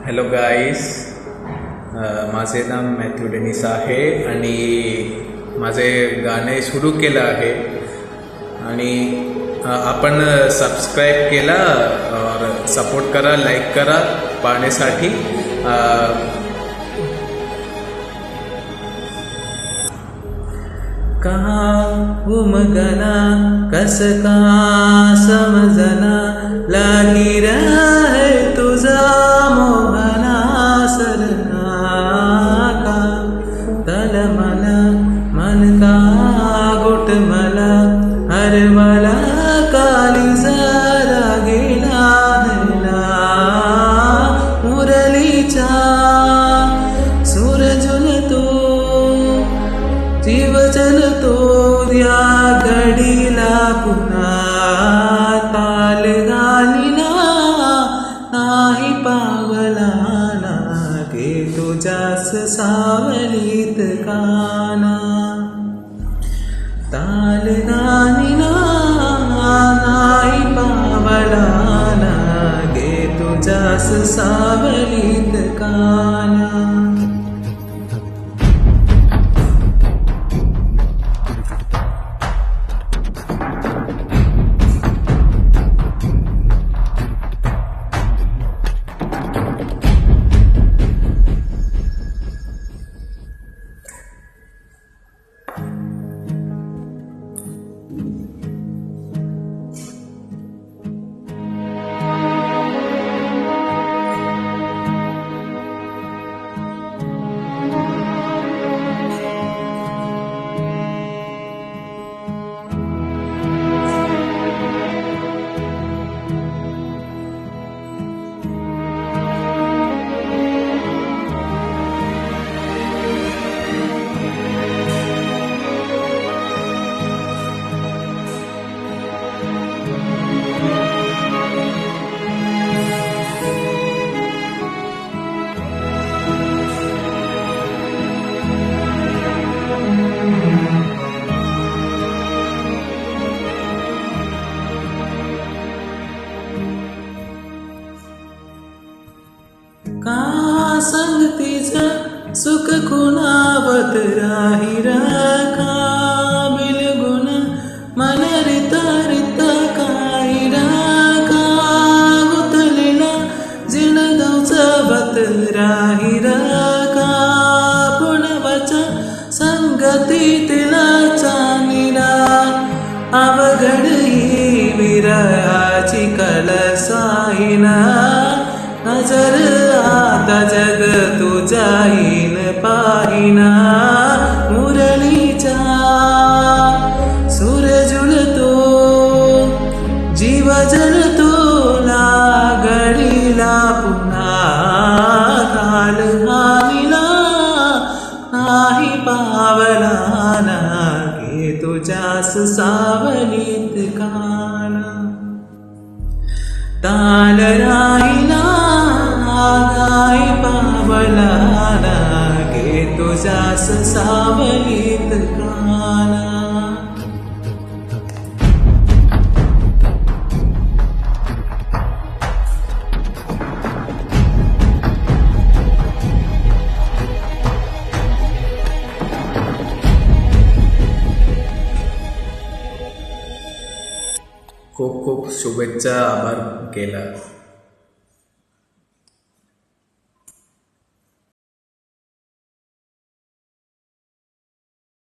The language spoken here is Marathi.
हॅलो गाईस, माझे नाव मॅथ्यू डेनिस आहे आणि माझे गाणे सुरू केलं आहे आणि आपण सबस्क्राईब केला और सपोर्ट करा, लाईक करा पाहण्यासाठी. कहाँ उमगना कस का समजना लागी है तुझा मोहना सरना का तल मला मन का गुट मला हर मला काली जरा गेला मुरलीचा सूरजुल तो जीवजन तो या घडीला पुन्हा ताल घालिना नाही पावला लागे तुझ्यास सावलीत काना. ताल घालिना नाही पावला लागे तुझ्यास सावलीत काना. का संगतीचं सुख खुणावत राही का बिलगुण मन रित रित काही का गुतलेला जिण दौचवत राही का पुणवचा संगतीतला चांदिला अवघड ही विरहाची कलसाईना. नजर आता जग तुझा येईन पाहिना मुरलीचा सूर जुळतो जीव जळतो लागडीला पुन्हा काल हानिला नाही पावला लागे तुझ्यास सावलीत काना. ताल राहिला गाय पावला लागे तुझ्यास सावलीत काना. खूप खूप शुभेच्छा, आभार केला.